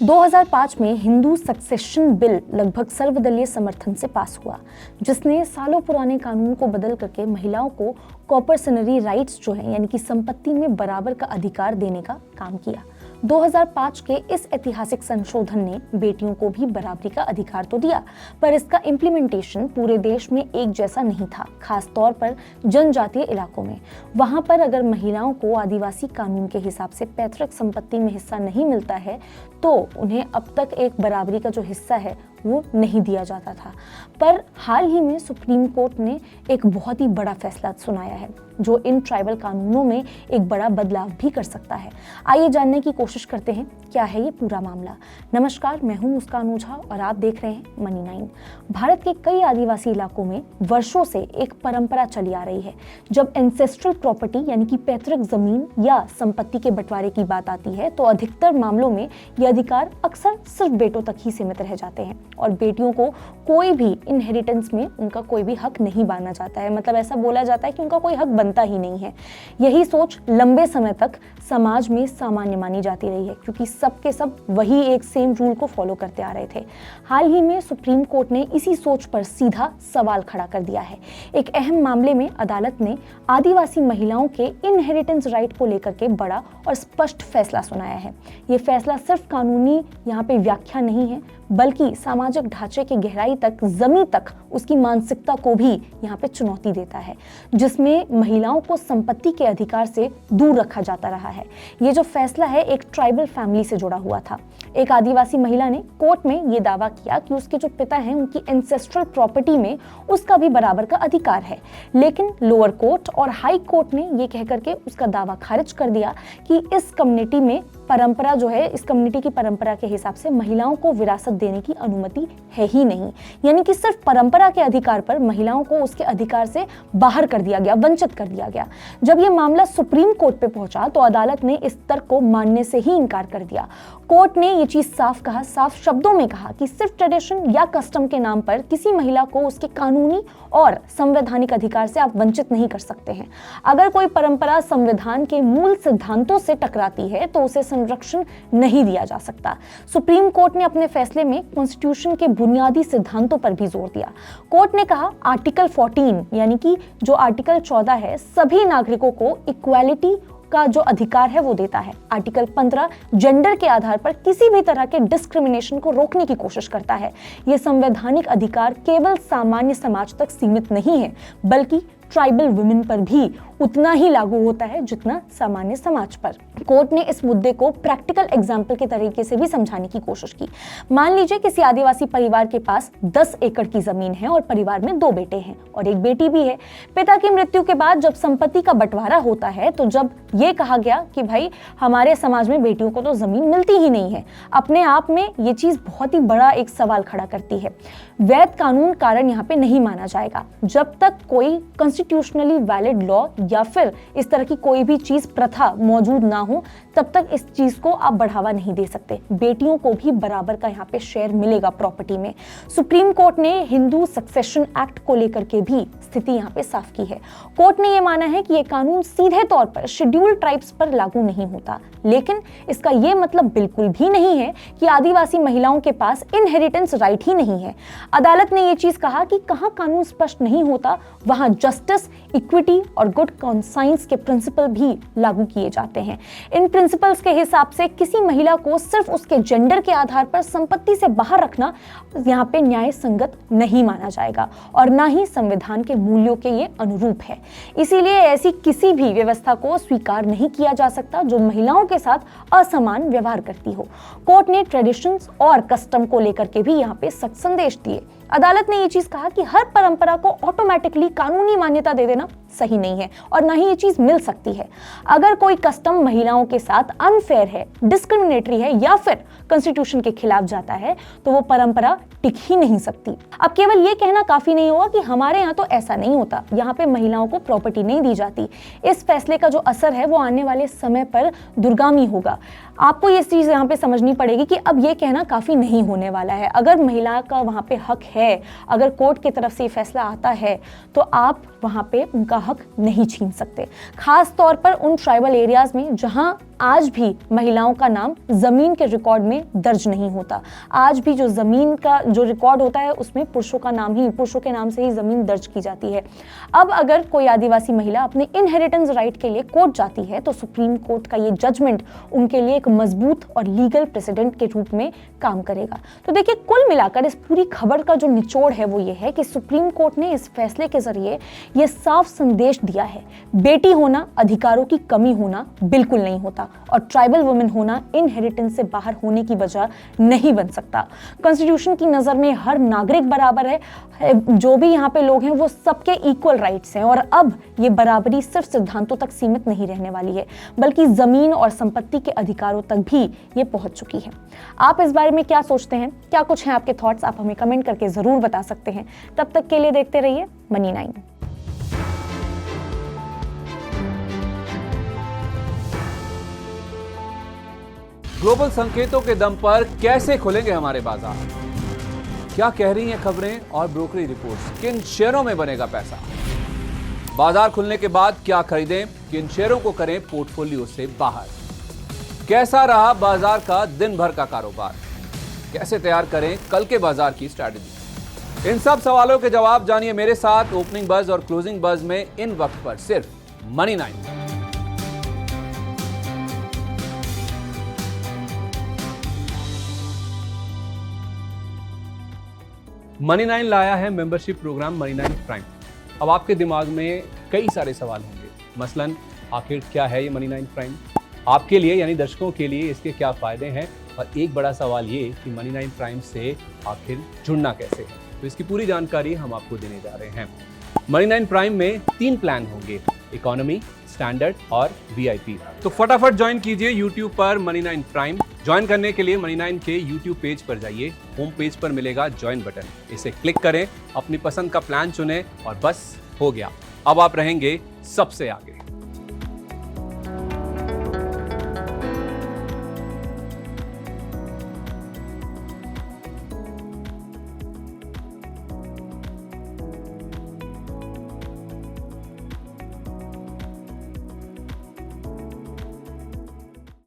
2005 में Hindu succession bill लगभग सर्वदलीय समर्थन से पास हुआ, जिसने सालों पुराने कानून को बदल करके महिलाओं को कॉर्पोरेशनरी राइट्स जो है यानी कि संपत्ति में बराबर का अधिकार देने का काम किया। 2005 के इस ऐतिहासिक संशोधन ने बेटियों को भी बराबरी का अधिकार तो दिया, पर इसका इम्प्लीमेंटेशन पूरे देश में एक जैसा नहीं था, खास तौर पर जनजातीय इलाकों में। वहां पर अगर महिलाओं को आदिवासी कानून के हिसाब से पैतृक संपत्ति में हिस्सा नहीं मिलता है तो उन्हें अब तक एक बराबरी का जो हिस्सा है वो नहीं दिया जाता था। पर हाल ही में सुप्रीम कोर्ट ने एक बहुत ही बड़ा फैसला सुनाया है जो इन ट्राइबल कानूनों में एक बड़ा बदलाव भी कर सकता है। आइए जानने की कोशिश करते हैं क्या है ये पूरा मामला। नमस्कार, मैं हूं मुस्कान ओझा और आप देख रहे हैं मनी 9। भारत के कई आदिवासी इलाकों में वर्षों से एक परंपरा चली आ रही है। जब एंसेस्ट्रल प्रॉपर्टी यानी कि पैतृक जमीन या संपत्ति के बंटवारे की बात आती है तो अधिकतर मामलों में ये अधिकार अक्सर सिर्फ बेटों तक ही सीमित रह जाते हैं और बेटियों को कोई भी इनहेरिटेंस में उनका कोई भी हक नहीं माना जाता है। मतलब ऐसा बोला जाता है कि उनका कोई हक बनता ही नहीं है। यही सोच लंबे समय तक समाज में सामान्य मानी जाती रही है क्योंकि सब के सब वही एक सेम रूल को फॉलो करते आ रहे थे। हाल ही में सुप्रीम कोर्ट ने इसी सोच पर सीधा सवाल खड़ा कर दिया है। एक अहम मामले में अदालत ने आदिवासी महिलाओं के इनहेरिटेंस राइट को लेकर के बड़ा और स्पष्ट फैसला सुनाया है। ये फैसला सिर्फ कानूनी यहाँ पे व्याख्या नहीं है बल्कि सामाजिक ढांचे की गहराई तक, जमीन तक उसकी मानसिकता को भी यहाँ पे चुनौती देता है, जिसमें महिलाओं को संपत्ति के अधिकार से दूर रखा जाता रहा है। ये जो फैसला है एक ट्राइबल फैमिली से जुड़ा हुआ था। एक आदिवासी महिला ने कोर्ट में ये दावा किया कि उसके जो पिता हैं उनकी एंसेस्ट्रल प्रॉपर्टी में उसका भी बराबर का अधिकार है, लेकिन लोअर कोर्ट और हाई कोर्ट ने ये कह करके उसका दावा खारिज कर दिया कि इस कम्युनिटी में परंपरा जो है, इस कम्युनिटी की परंपरा के हिसाब से महिलाओं को विरासत देने की अनुमति है ही नहीं। यानी कि सिर्फ परंपरा के अधिकार पर महिलाओं को उसके अधिकार से बाहर कर दिया गया, वंचित कर दिया गया। जब ये मामला सुप्रीम कोर्ट पे पहुंचा तो अदालत ने इस तर्क को मानने से ही इनकार कर दिया। कोर्ट ने ये चीज साफ शब्दों में कहा कि सिर्फ ट्रेडिशन या कस्टम के नाम पर किसी महिला को उसके कानूनी और संवैधानिक अधिकार से आप वंचित नहीं कर सकते हैं। अगर कोई परंपरा संविधान के मूल सिद्धांतों से टकराती है तो उसे संरक्षण नहीं दिया जा सकता। सुप्रीम कोर्ट ने अपने फैसले में कॉन्स्टिट्यूशन के बुनियादी सिद्धांतों पर भी जोर दिया। कोर्ट ने कहा आर्टिकल 14 यानी कि जो आर्टिकल 14 है सभी नागरिकों को इक्वालिटी का जो अधिकार है वो देता है। आर्टिकल 15 जेंडर के आधार पर किसी भी तरह के डिस्क्रिमिनेशन को रोकने की कोशिश करता है। ये संवैधानिक अधिकार केवल सामान्य समाज तक सीमित नहीं है बल्कि ट्राइबल वुमेन पर भी उतना ही लागू होता है जितना सामान्य समाज पर। कोर्ट ने इस मुद्दे को प्रैक्टिकल एग्जाम्पल के तरीके से भी समझाने की कोशिश की। मान लीजिए किसी आदिवासी परिवार के पास 10 एकड़ की जमीन है और परिवार में 2 बेटे हैं और एक बेटी भी है। पिता की मृत्यु के बाद जब संपत्ति का बंटवारा होता है तो जब ये कहा गया कि भाई हमारे समाज में बेटियों को तो जमीन मिलती ही नहीं है, अपने आप में ये चीज बहुत ही बड़ा एक सवाल खड़ा करती है। वैध कानून कारण यहाँ पे नहीं माना जाएगा जब तक कोई कॉन्स्टिट्यूशनली वैलिड लॉ या फिर इस तरह की कोई भी चीज प्रथा मौजूद ना हो, तब तक इस चीज को आप बढ़ावा नहीं दे सकते। बेटियों को भी बराबर का यहाँ पे शेयर मिलेगा प्रॉपर्टी में। सुप्रीम कोर्ट ने हिंदू सक्सेशन एक्ट को लेकर के भी स्थिति यहाँ पे साफ की है। कोर्ट ने ये माना है कि ये कानून सीधे तौर पर शेड्यूल्ड ट्राइब्स पर लागू नहीं होता, लेकिन इसका ये मतलब बिल्कुल भी नहीं है कि आदिवासी महिलाओं के पास इनहेरिटेंस राइट ही नहीं है। अदालत ने ये चीज कहा कि कहां कानून स्पष्ट नहीं होता वहां जस्टिस, इक्विटी और गुड कॉन्साइंस के प्रिंसिपल भी लागू किए जाते हैं। इन प्रिंसिपल्स के हिसाब से किसी महिला को सिर्फ उसके जेंडर के आधार पर संपत्ति से बाहर रखना यहाँ पे न्याय संगत नहीं माना जाएगा और ना ही संविधान के मूल्यों के ये अनुरूप है। इसीलिए ऐसी किसी भी व्यवस्था को स्वीकार नहीं किया जा सकता जो महिलाओं के साथ असमान व्यवहार करती हो। कोर्ट ने ट्रेडिशंस और कस्टम को लेकर के भी यहाँ पे सख्त संदेश दिए। अदालत ने ये चीज कहा कि हर परंपरा को ऑटोमेटिकली कानूनी मान्यता दे देना सही नहीं है और ना ही ये चीज मिल सकती है। अगर कोई कस्टम महिलाओं के साथ अनफेयर है, डिस्क्रिमिनेटरी है या फिर कॉन्स्टिट्यूशन के खिलाफ जाता है तो वो परंपरा टिक ही नहीं सकती। अब केवल ये कहना काफी नहीं होगा कि हमारे यहाँ तो ऐसा नहीं होता, यहाँ पे महिलाओं को प्रॉपर्टी नहीं दी जाती। इस फैसले का जो असर है वो आने वाले समय पर दूरगामी होगा। आपको ये चीज यहाँ पे समझनी पड़ेगी कि अब ये कहना काफी नहीं होने वाला है। अगर महिला का वहाँ पे हक है, अगर कोर्ट की तरफ से फैसला आता है तो आप वहाँ पे उनका हक नहीं छीन सकते। खास तौर पर उन ट्राइबल एरियाज में जहाँ आज भी महिलाओं का नाम जमीन के रिकॉर्ड में दर्ज नहीं होता। आज भी जो जमीन का जो रिकॉर्ड होता है उसमें पुरुषों के नाम से ही जमीन दर्ज की जाती है। अब अगर कोई आदिवासी महिला अपने इनहेरिटेंस राइट के लिए कोर्ट जाती है तो सुप्रीम कोर्ट का ये जजमेंट उनके लिए एक मजबूत और लीगल प्रेसिडेंट के रूप में काम करेगा। तो देखिए, कुल मिलाकर इस पूरी खबर का जो निचोड़ है वो ये है कि सुप्रीम कोर्ट ने इस फैसले के जरिए ये साफ संदेश दिया है, बेटी होना अधिकारों की कमी होना बिल्कुल नहीं होता और ट्राइबल वुमेन होना इनहेरिटेंस से बाहर होने की वजह नहीं बन सकता। कॉन्स्टिट्यूशन की नजर में हर नागरिक बराबर है, जो भी यहाँ पे लोग हैं वो सबके इक्वल राइट्स हैं। और अब ये बराबरी सिर्फ सिद्धांतों तक सीमित नहीं रहने वाली है, बल्कि जमीन और संपत्ति के अधिकारों तक भी ये पहुंच चुकी है। आप इस बारे में क्या सोचते हैं? क्या कुछ है आपके थॉट्स? आप हमें कमेंट करके जरूर बता सकते हैं। तब तक के लिए देखते रहिए मनी9। ग्लोबल संकेतों के दम पर कैसे खुलेंगे हमारे बाजार? क्या कह रही हैं खबरें और ब्रोकरी रिपोर्ट्स? किन शेयरों में बनेगा पैसा? बाजार खुलने के बाद क्या खरीदें? किन शेयरों को करें पोर्टफोलियो से बाहर? कैसा रहा बाजार का दिन भर का कारोबार? कैसे तैयार करें कल के बाजार की स्ट्रैटेजी? इन सब सवालों के जवाब जानिए मेरे साथ ओपनिंग बज और क्लोजिंग बज में इन वक्त पर सिर्फ मनी9। मनी9 लाया है मेंबरशिप प्रोग्राम मनी9 प्राइम। अब आपके दिमाग में कई सारे सवाल होंगे, मसलन आखिर क्या है ये मनी9 प्राइम, आपके लिए यानी दर्शकों के लिए इसके क्या फायदे हैं, और एक बड़ा सवाल ये कि मनी9 प्राइम से आखिर जुड़ना कैसे है। तो इसकी पूरी जानकारी हम आपको देने जा रहे हैं। मनी9 प्राइम में 3 प्लान होंगे, इकोनॉमी, स्टैंडर्ड और वीआईपी। तो फटाफट ज्वाइन कीजिए यूट्यूब पर मनी9 प्राइम। ज्वाइन करने के लिए मनी9 के यूट्यूब पेज पर जाइए, होम पेज पर मिलेगा ज्वाइन बटन, इसे क्लिक करें, अपनी पसंद का प्लान चुनें और बस हो गया, अब आप रहेंगे सबसे आगे।